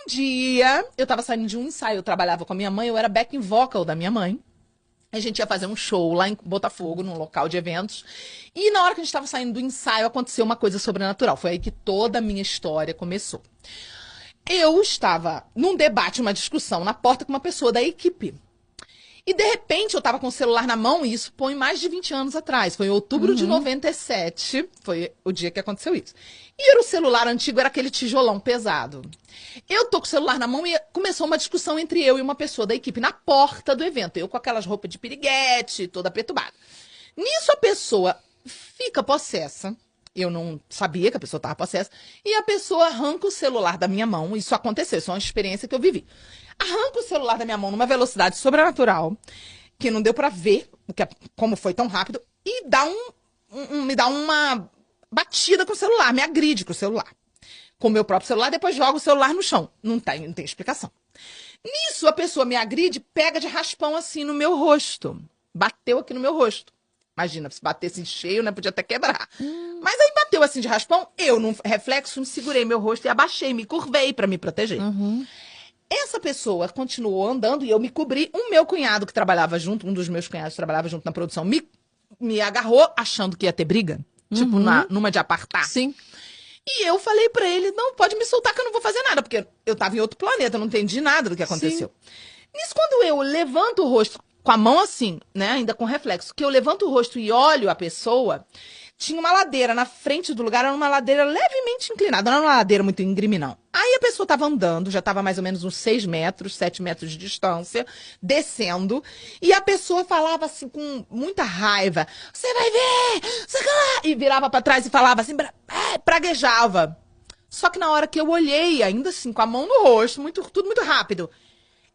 dia, eu tava saindo de um ensaio, eu trabalhava com a minha mãe, eu era backing vocal da minha mãe. A gente ia fazer um show lá em Botafogo, num local de eventos. E na hora que a gente estava saindo do ensaio, aconteceu uma coisa sobrenatural. Foi aí que toda a minha história começou. Eu estava num debate, uma discussão na porta com uma pessoa da equipe. E de repente eu estava com o celular na mão, e isso foi mais de 20 anos atrás. Foi em outubro de 97, foi o dia que aconteceu isso. E era o celular antigo, era aquele tijolão pesado. Eu tô com o celular na mão e começou uma discussão entre eu e uma pessoa da equipe na porta do evento. Eu com aquelas roupas de piriguete, toda perturbada. Nisso a pessoa fica possessa. Eu não sabia que a pessoa estava possessa. E a pessoa arranca o celular da minha mão. Isso aconteceu, isso é uma experiência que eu vivi. Arranca o celular da minha mão numa velocidade sobrenatural, que não deu pra ver como foi tão rápido, e me dá uma batida com o celular, me agride com o celular. Com o meu próprio celular, depois joga o celular no chão. Não tem explicação. Nisso, a pessoa me agride, pega de raspão assim no meu rosto. Bateu aqui no meu rosto. Imagina, se batesse cheio, né? Podia até quebrar. Mas aí bateu assim de raspão, eu, num reflexo, me segurei meu rosto e abaixei, me curvei pra me proteger. Essa pessoa continuou andando e eu me cobri. O meu cunhado que trabalhava junto, um dos meus cunhados que trabalhava junto na produção, me agarrou achando que ia ter briga. Tipo, numa de apartar. Sim. E eu falei pra ele, não, pode me soltar que eu não vou fazer nada, porque eu tava em outro planeta, eu não entendi nada do que aconteceu. Nisso, quando eu levanto o rosto, com a mão assim, né, ainda com reflexo, que eu levanto o rosto e olho a pessoa, tinha uma ladeira na frente do lugar, era uma ladeira levemente inclinada, não era uma ladeira muito íngreme, não. Aí a pessoa tava andando, já tava mais ou menos uns 6 metros, 7 metros de distância, descendo, e a pessoa falava assim, com muita raiva, você vai ver, sei lá, e virava pra trás e falava assim, praguejava. Só que na hora que eu olhei, ainda assim, com a mão no rosto, tudo muito rápido,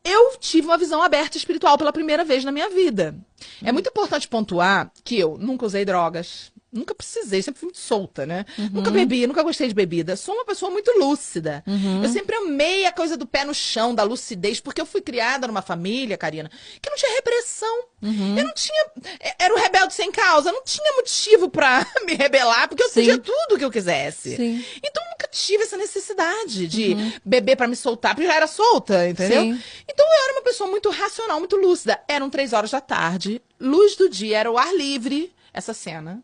eu tive uma visão aberta espiritual pela primeira vez na minha vida. É muito importante pontuar que eu nunca usei drogas, nunca precisei, sempre fui muito solta, né? Nunca bebi, nunca gostei de bebida. Sou uma pessoa muito lúcida. Eu sempre amei a coisa do pé no chão, da lucidez, porque eu fui criada numa família, Karina, que não tinha repressão. Eu não tinha... Era o rebelde sem causa, não tinha motivo pra me rebelar, porque eu podia tudo o que eu quisesse. Sim. Então, eu nunca tive essa necessidade de beber pra me soltar, porque eu já era solta, entendeu? Sim. Então, eu era uma pessoa muito racional, muito lúcida. Eram 3 horas da tarde, luz do dia, era o ar livre, essa cena.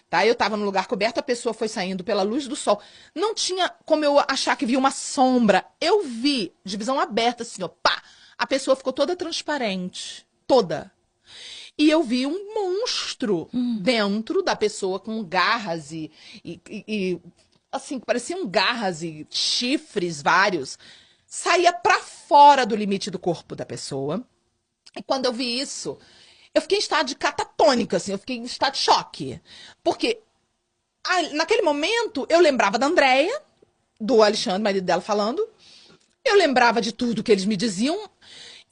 Tá? Eu tava no lugar coberto, a pessoa foi saindo pela luz do sol. Não tinha como eu achar que via uma sombra. Eu vi, de visão aberta, assim, ó, pá! A pessoa ficou toda transparente. Toda. E eu vi um monstro dentro da pessoa com garras assim, pareciam garras e chifres vários. Saía pra fora do limite do corpo da pessoa. E quando eu vi isso, eu fiquei em estado de catatônica, assim, eu fiquei em estado de choque. Porque naquele momento eu lembrava da Andréia, do Alexandre, marido dela, falando. Eu lembrava de tudo que eles me diziam.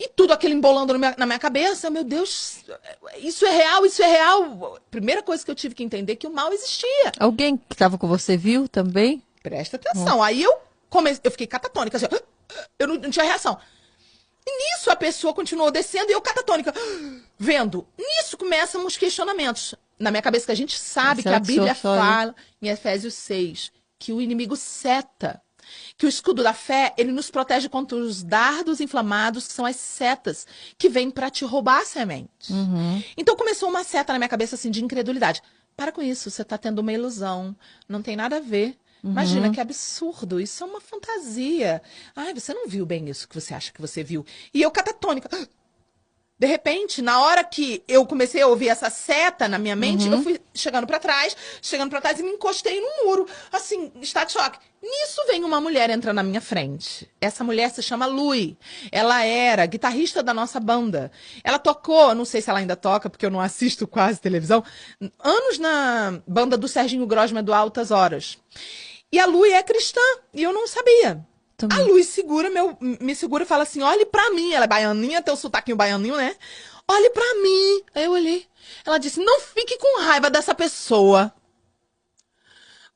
E tudo aquilo embolando na minha cabeça. Meu Deus, isso é real, isso é real. Primeira coisa que eu tive que entender é que o mal existia. Alguém que estava com você viu também? Presta atenção. Aí eu fiquei catatônica, assim, eu não tinha reação. E nisso a pessoa continuou descendo e eu catatônica, vendo. Nisso começam os questionamentos. Na minha cabeça, que a gente sabe que a Bíblia fala, em Efésios 6, que o inimigo seta. Que o escudo da fé, ele nos protege contra os dardos inflamados, que são as setas, que vêm para te roubar a semente. Então começou uma seta na minha cabeça, assim, de incredulidade. Para com isso, você está tendo uma ilusão. Não tem nada a ver. Imagina que absurdo, isso é uma fantasia. Ai, você não viu bem isso que você acha que você viu. E eu catatônica. De repente, na hora que eu comecei a ouvir essa seta na minha mente, eu fui chegando pra trás e me encostei no muro, assim, estado de choque. Nisso vem uma mulher entrando na minha frente. Essa mulher se chama Lui. Ela era guitarrista da nossa banda. Ela tocou, não sei se ela ainda toca, porque eu não assisto quase televisão, anos na banda do Serginho Grosman do Altas Horas. E a Lui é cristã, e eu não sabia. Também. A Luz me segura e fala assim, olhe pra mim. Ela é baianinha, tem o sotaquinho baianinho, né? Olhe pra mim. Aí eu olhei. Ela disse, não fique com raiva dessa pessoa.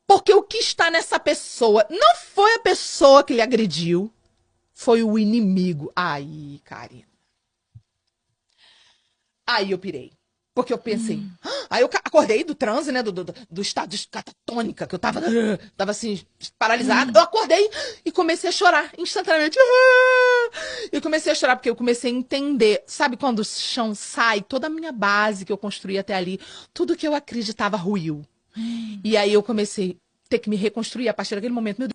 Porque o que está nessa pessoa não foi a pessoa que lhe agrediu. Foi o inimigo. Aí, Karina. Aí eu pirei. Porque eu pensei. Aí eu acordei do transe, né? Do estado de catatônica, que eu tava assim, paralisada. Eu acordei e comecei a chorar instantaneamente. Eu comecei a chorar porque eu comecei a entender. Sabe quando o chão sai, toda a minha base que eu construí até ali, tudo que eu acreditava ruiu. E aí eu comecei a ter que me reconstruir a partir daquele momento. Meu